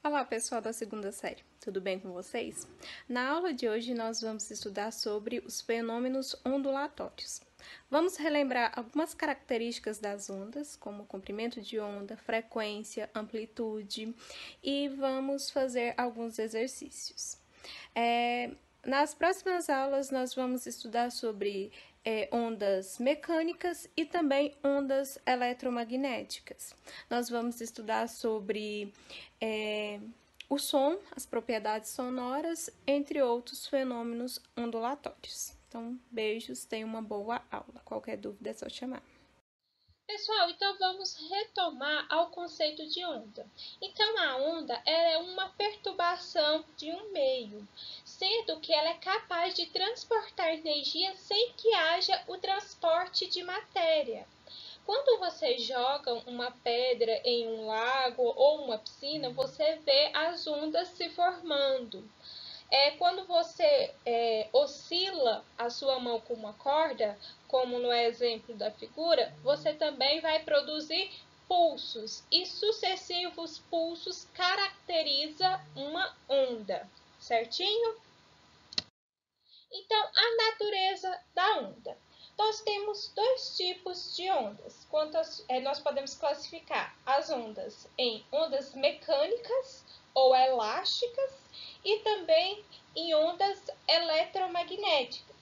Olá, pessoal da segunda série, tudo bem com vocês? Na aula de hoje, nós vamos estudar sobre os fenômenos ondulatórios. Vamos relembrar algumas características das ondas, como comprimento de onda, frequência, amplitude, e vamos fazer alguns exercícios. Nas próximas aulas, nós vamos estudar sobre ondas mecânicas e também ondas eletromagnéticas. Nós vamos estudar sobre o som, as propriedades sonoras, entre outros fenômenos ondulatórios. Então, beijos, tenha uma boa aula. Qualquer dúvida é só chamar. Pessoal, então vamos retomar ao conceito de onda. Então, a onda é uma perturbação de um meio, sendo que ela é capaz de transportar energia sem que haja o transporte de matéria. Quando você joga uma pedra em um lago ou uma piscina, você vê as ondas se formando. Quando você oscila a sua mão com uma corda, como no exemplo da figura, você também vai produzir pulsos, e sucessivos pulsos caracteriza uma onda, certinho? Então, a natureza da onda. Nós temos dois tipos de ondas. Nós podemos classificar as ondas em ondas mecânicas ou elásticas e também em ondas eletromagnéticas.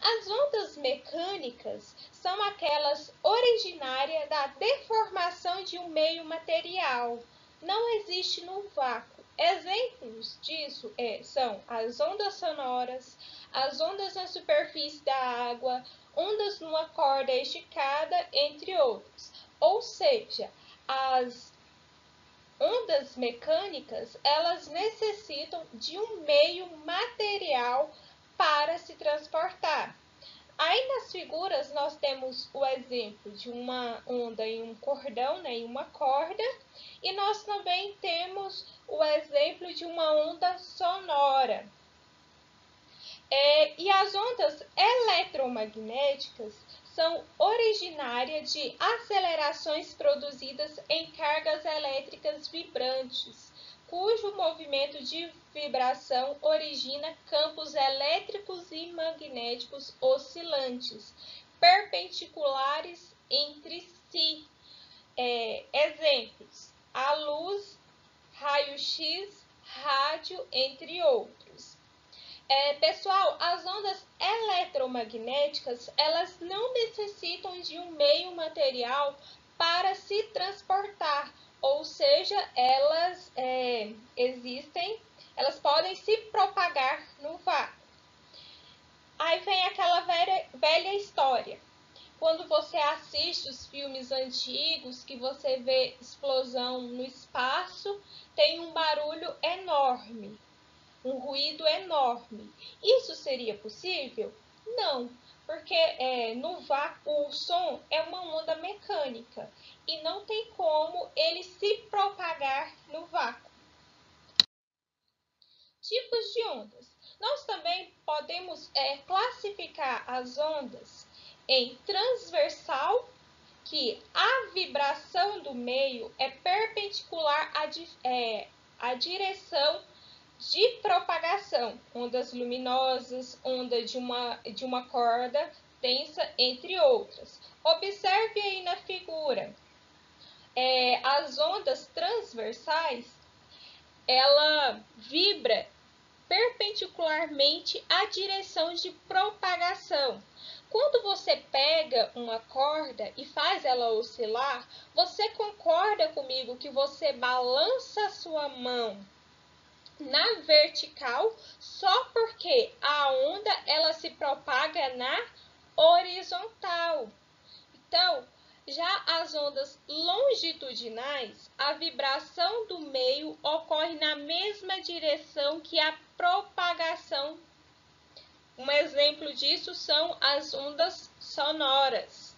As ondas mecânicas são aquelas originárias da deformação de um meio material. Não existe no vácuo. Exemplos disso são as ondas sonoras, as ondas na superfície da água, ondas numa corda esticada, entre outros. Ou seja, as ondas mecânicas, elas necessitam de um meio material para se transportar. Aí nas figuras nós temos o exemplo de uma onda em um cordão, em uma corda, e nós também temos o exemplo de uma onda sonora. E as ondas eletromagnéticas são originárias de acelerações produzidas em cargas elétricas vibrantes, cujo movimento de vibração origina campos elétricos e magnéticos oscilantes, perpendiculares entre si. Exemplos: a luz, raio-x, rádio, entre outros. Pessoal, as ondas eletromagnéticas, elas não necessitam de um meio material para se transportar, ou seja, elas elas podem se propagar no vácuo. Aí vem aquela velha história. Quando você assiste os filmes antigos, que você vê explosão no espaço, tem um barulho enorme, um ruído enorme. Isso seria possível? Não, porque no vácuo o som é uma onda mecânica e não tem como ele se propagar no vácuo. Tipos de ondas. Nós também podemos classificar as ondas em transversal, que a vibração do meio é perpendicular à direção de propagação, ondas luminosas, onda de uma corda tensa, entre outras. Observe aí na figura. As ondas transversais, ela vibra perpendicularmente à direção de propagação. Quando você pega uma corda e faz ela oscilar, você concorda comigo que você balança a sua mão na vertical só porque a onda ela se propaga na horizontal. Então, já as ondas longitudinais, a vibração do meio ocorre na mesma direção que a propagação. Um exemplo disso são as ondas sonoras.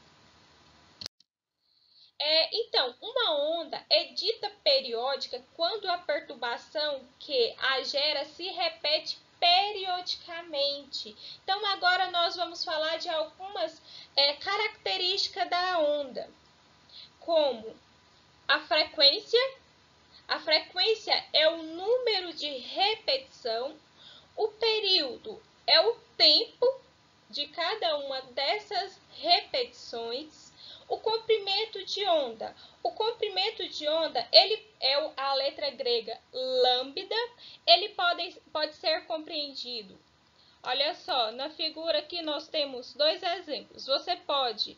Então, uma onda é dita periódica quando a perturbação que a gera se repete periodicamente. Então, agora nós vamos falar de algumas características da onda, como a frequência, A frequência é o número de repetição, o período é o tempo de cada uma dessas repetições, o comprimento de onda. O comprimento de onda, ele é a letra grega lambda, ele pode ser compreendido. Olha só, na figura aqui nós temos dois exemplos. Você pode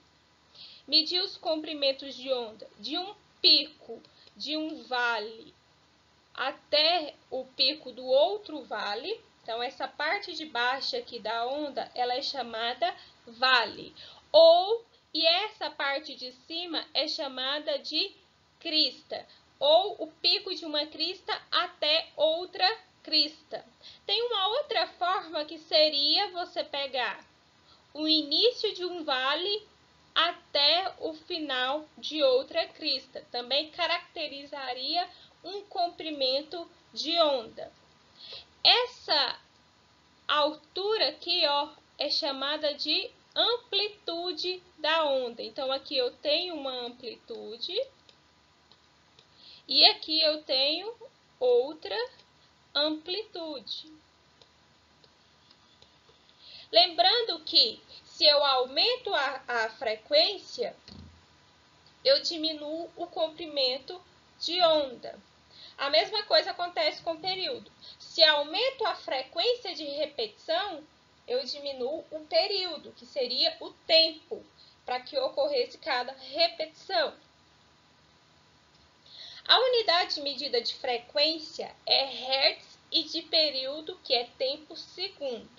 medir os comprimentos de onda de um pico de um vale até o pico do outro vale. Então, essa parte de baixo aqui da onda, ela é chamada vale. E essa parte de cima é chamada de crista, ou o pico de uma crista até outra crista. Tem uma outra forma que seria você pegar o início de um vale até o final de outra crista. Também caracterizaria um comprimento de onda. Essa altura aqui, ó, é chamada de amplitude da onda. Então, aqui eu tenho uma amplitude e aqui eu tenho outra amplitude. Lembrando que se eu aumento a frequência, eu diminuo o comprimento de onda. A mesma coisa acontece com o período. Se aumento a frequência de repetição, eu diminuo o período, que seria o tempo para que ocorresse cada repetição. A unidade de medida de frequência é Hertz e de período, que é tempo segundo.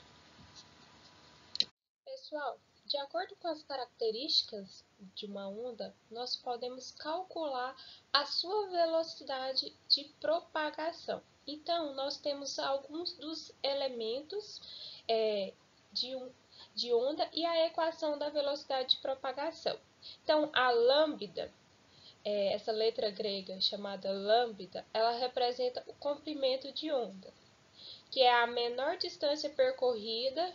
Pessoal, de acordo com as características de uma onda, nós podemos calcular a sua velocidade de propagação. Então, nós temos alguns dos elementos de onda e a equação da velocidade de propagação. Então, a lambda, essa letra grega chamada lambda, ela representa o comprimento de onda, que é a menor distância percorrida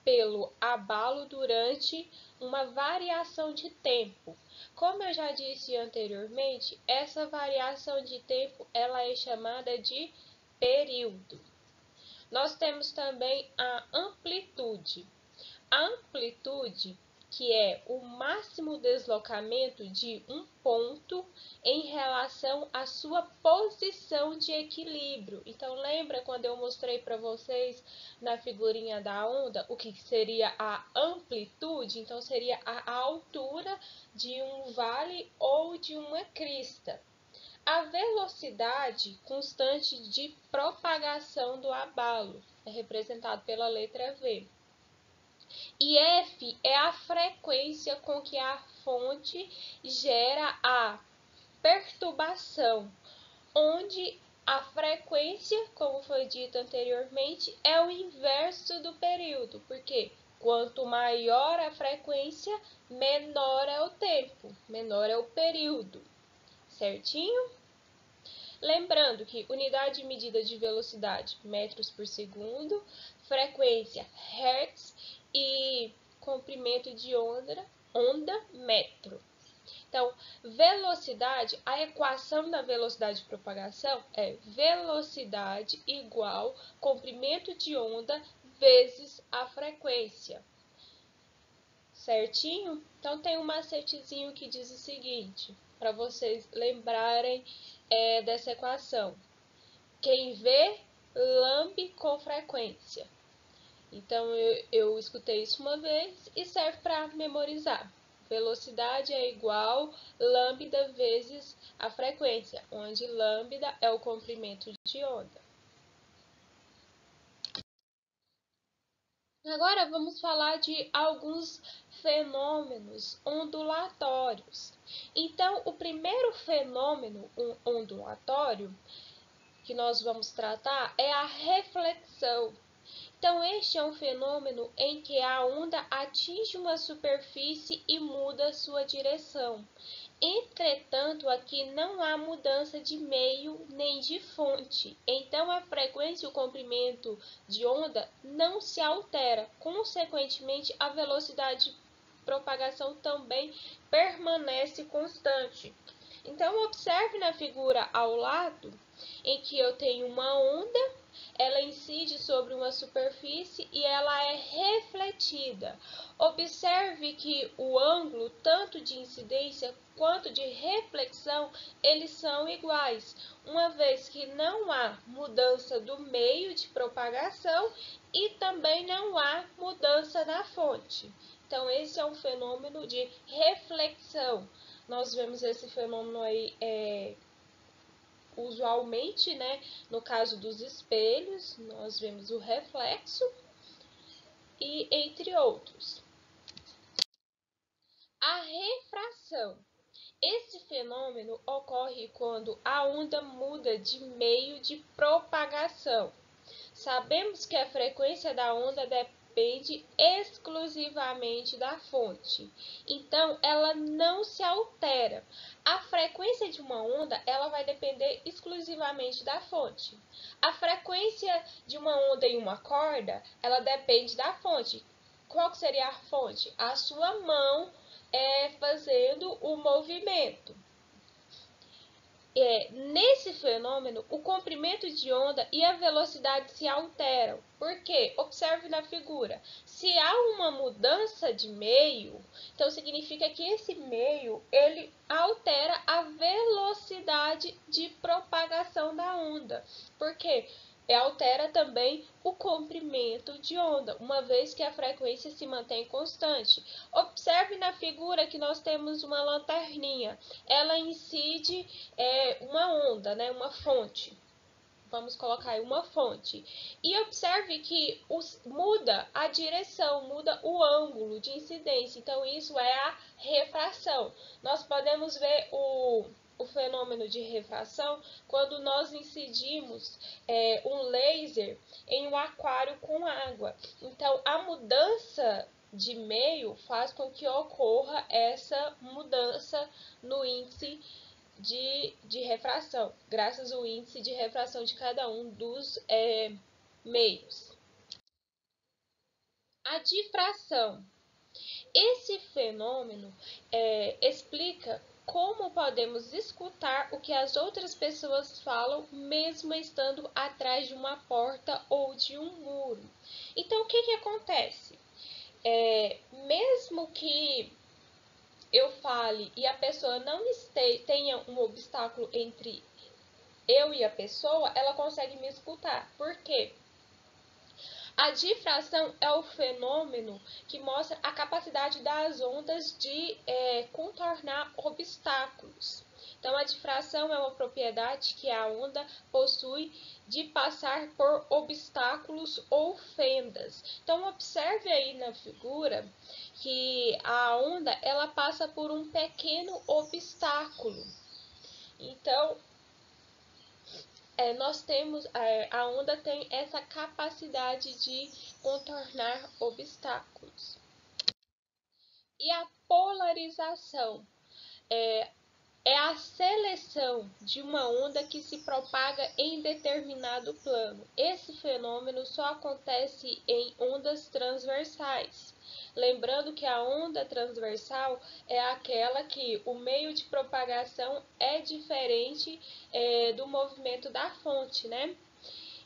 pelo abalo durante uma variação de tempo. Como eu já disse anteriormente, essa variação de tempo ela é chamada de período. Nós temos também a amplitude. A amplitude, que é o máximo deslocamento de um ponto em relação à sua posição de equilíbrio. Então, lembra quando eu mostrei para vocês na figurinha da onda o que seria a amplitude? Então, seria a altura de um vale ou de uma crista. A velocidade constante de propagação do abalo é representado pela letra V. E F é a frequência com que a fonte gera a perturbação, onde a frequência, como foi dito anteriormente, é o inverso do período, porque quanto maior a frequência, menor é o tempo, menor é o período, certinho? Lembrando que unidade de medida de velocidade, metros por segundo, frequência, hertz, e comprimento de onda, metro. Então, velocidade, a equação da velocidade de propagação é velocidade igual comprimento de onda vezes a frequência. Certinho? Então, tem um macetezinho que diz o seguinte, para vocês lembrarem dessa equação. Quem vê, lambe com frequência. Então, eu escutei isso uma vez e serve para memorizar. Velocidade é igual lambda vezes a frequência, onde lambda é o comprimento de onda. Agora vamos falar de alguns fenômenos ondulatórios. Então, o primeiro fenômeno ondulatório que nós vamos tratar é a reflexão. Então, este é um fenômeno em que a onda atinge uma superfície e muda sua direção. Entretanto, aqui não há mudança de meio nem de fonte. Então, a frequência e o comprimento de onda não se altera. Consequentemente, a velocidade de propagação também permanece constante. Então, observe na figura ao lado, em que eu tenho uma onda, ela incide sobre uma superfície e ela é refletida. Observe que o ângulo, tanto de incidência quanto de reflexão, eles são iguais, uma vez que não há mudança do meio de propagação e também não há mudança na fonte. Então, esse é um fenômeno de reflexão. Nós vemos esse fenômeno aí usualmente, né? No caso dos espelhos, nós vemos o reflexo e entre outros. A refração. Esse fenômeno ocorre quando a onda muda de meio de propagação. Sabemos que a frequência da onda depende exclusivamente da fonte. Então, ela não se altera. A frequência de uma onda, ela vai depender exclusivamente da fonte. A frequência de uma onda em uma corda, ela depende da fonte. Qual seria a fonte? A sua mão fazendo o movimento. Nesse fenômeno, o comprimento de onda e a velocidade se alteram. Por quê? Observe na figura. Se há uma mudança de meio, então significa que esse meio ele altera a velocidade de propagação da onda. Por quê? Altera também o comprimento de onda, uma vez que a frequência se mantém constante. Observe na figura que nós temos uma lanterninha. Ela incide uma onda, né, uma fonte. Vamos colocar aí uma fonte. E observe que muda a direção, muda o ângulo de incidência. Então, isso é a refração. Nós podemos ver o fenômeno de refração quando nós incidimos um laser em um aquário com água. Então, a mudança de meio faz com que ocorra essa mudança no índice de refração, graças ao índice de refração de cada um dos meios. A difração. Esse fenômeno explica como podemos escutar o que as outras pessoas falam, mesmo estando atrás de uma porta ou de um muro. Então, o que acontece? Mesmo que eu fale e a pessoa não tenha um obstáculo entre eu e a pessoa, ela consegue me escutar. Por quê? A difração é o fenômeno que mostra a capacidade das ondas de contornar obstáculos. Então, a difração é uma propriedade que a onda possui de passar por obstáculos ou fendas. Então, observe aí na figura que a onda ela passa por um pequeno obstáculo. Então, nós temos, a onda tem essa capacidade de contornar obstáculos. E a polarização é a seleção de uma onda que se propaga em determinado plano. Esse fenômeno só acontece em ondas transversais. Lembrando que a onda transversal é aquela que o meio de propagação é diferente do movimento da fonte, né?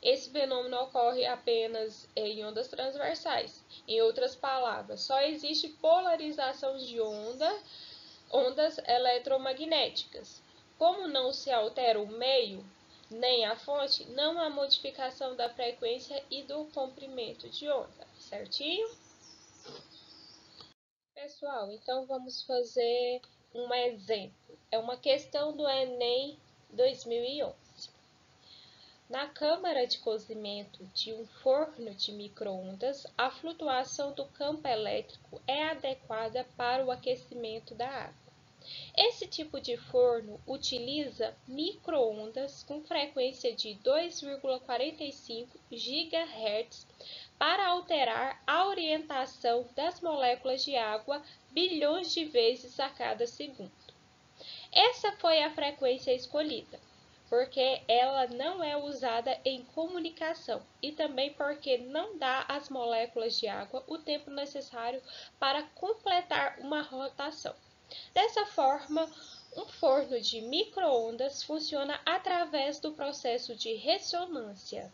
Esse fenômeno ocorre apenas em ondas transversais. Em outras palavras, só existe polarização de ondas eletromagnéticas. Como não se altera o meio nem a fonte, não há modificação da frequência e do comprimento de onda, certinho? Pessoal, então vamos fazer um exemplo. É uma questão do Enem 2011. Na câmara de cozimento de um forno de micro-ondas, a flutuação do campo elétrico é adequada para o aquecimento da água. Esse tipo de forno utiliza micro-ondas com frequência de 2,45 GHz para alterar a orientação das moléculas de água bilhões de vezes a cada segundo. Essa foi a frequência escolhida, porque ela não é usada em comunicação e também porque não dá às moléculas de água o tempo necessário para completar uma rotação. Dessa forma, Um forno de micro-ondas funciona através do processo de ressonância,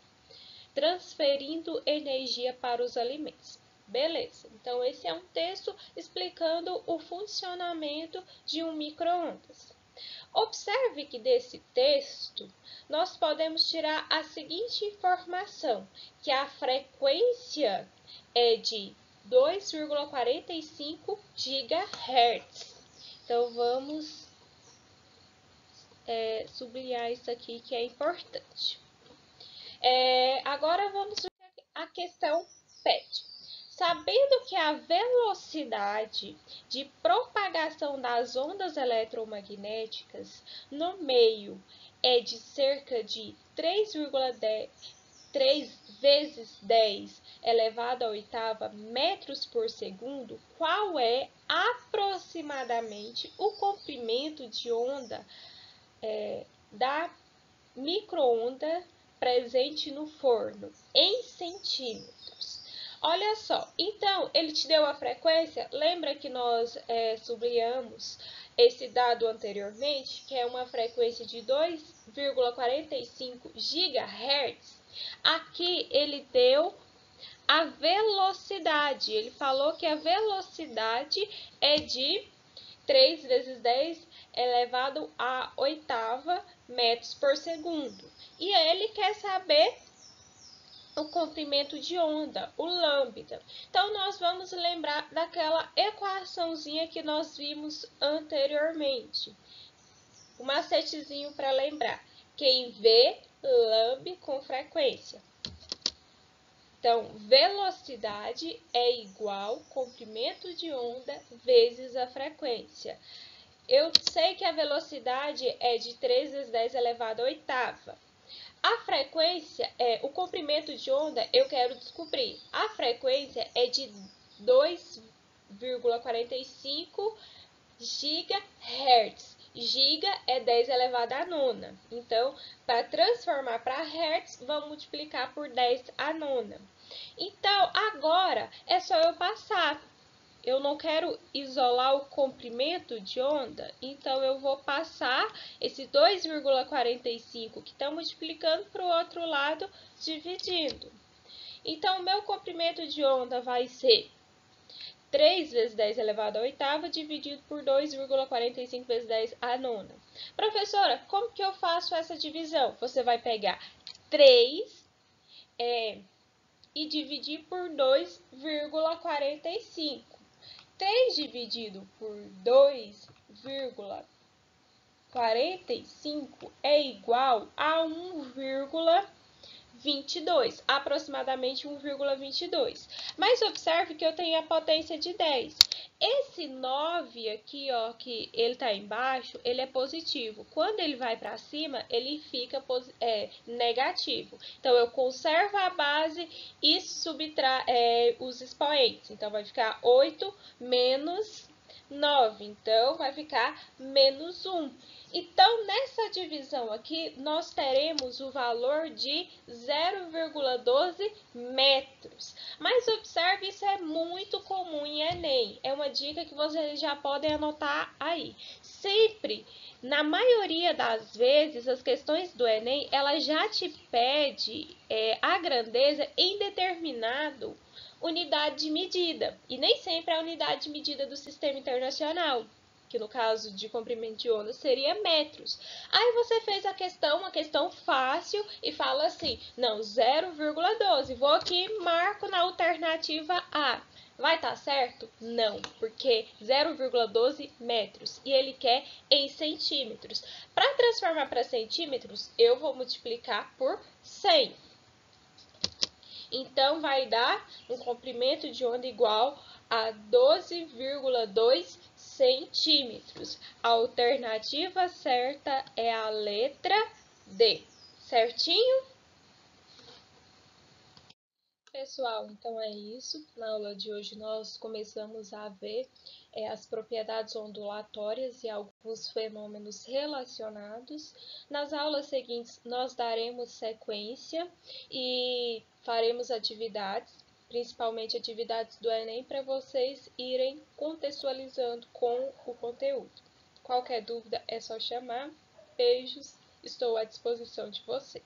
transferindo energia para os alimentos. Beleza, então esse é um texto explicando o funcionamento de um micro-ondas. Observe que desse texto nós podemos tirar a seguinte informação, que a frequência é de 2,45 GHz. Então vamos sublinhar isso aqui que é importante. Agora vamos ver a questão pede. Sabendo que a velocidade de propagação das ondas eletromagnéticas no meio é de cerca de 3 vezes 10 elevado à oitava metros por segundo, qual é aproximadamente o comprimento de onda da micro-onda presente no forno em centímetros? Olha só, então ele te deu a frequência, lembra que nós sublinhamos esse dado anteriormente, que é uma frequência de 2,45 GHz? Aqui ele deu a velocidade, ele falou que a velocidade é de 3 vezes 10 elevado à oitava metros por segundo. E ele quer saber o comprimento de onda, o lambda. Então, nós vamos lembrar daquela equaçãozinha que nós vimos anteriormente. Um macetezinho para lembrar. Quem vê, lambe com frequência. Então, velocidade é igual comprimento de onda vezes a frequência. Eu sei que a velocidade é de 3 vezes 10 elevado à oitava. A frequência o comprimento de onda, eu quero descobrir. A frequência é de 2,45 GHz. Giga é 10 elevado à nona. Então, para transformar para Hertz, vamos multiplicar por 10 à nona. Então, agora é só eu passar. Eu não quero isolar o comprimento de onda, então eu vou passar esse 2,45 que está multiplicando para o outro lado, dividindo. Então, o meu comprimento de onda vai ser 3 vezes 10 elevado à oitava dividido por 2,45 vezes 10 à nona. Professora, como que eu faço essa divisão? Você vai pegar 3 e dividir por 2,45. 3 dividido por 2,45 é igual a 1,22, aproximadamente 1,22. Mas observe que eu tenho a potência de 10. Esse 9 aqui, ó, que ele está embaixo, ele é positivo. Quando ele vai para cima, ele fica negativo. Então, eu conservo a base e subtraio os expoentes. Então, vai ficar 8 menos 9. Então, vai ficar menos 1. Então, nessa divisão aqui, nós teremos o valor de 0,12 metros. Mas observe, isso é muito comum em Enem. É uma dica que vocês já podem anotar aí. Sempre, na maioria das vezes, as questões do Enem, ela já te pede a grandeza em determinado unidade de medida. E nem sempre é a unidade de medida do Sistema Internacional, que no caso de comprimento de onda seria metros. Aí você fez a questão, uma questão fácil, e fala assim, não, 0,12. Vou aqui e marco na alternativa A. Vai estar certo? Não, porque 0,12 metros. E ele quer em centímetros. Para transformar para centímetros, eu vou multiplicar por 100. Então, vai dar um comprimento de onda igual a 12,2 centímetros. A alternativa certa é a letra D. Certinho? Pessoal, então é isso. Na aula de hoje nós começamos a ver as propriedades ondulatórias e alguns fenômenos relacionados. Nas aulas seguintes nós daremos sequência e faremos atividades, principalmente atividades do Enem, para vocês irem contextualizando com o conteúdo. Qualquer dúvida é só chamar. Beijos, estou à disposição de vocês.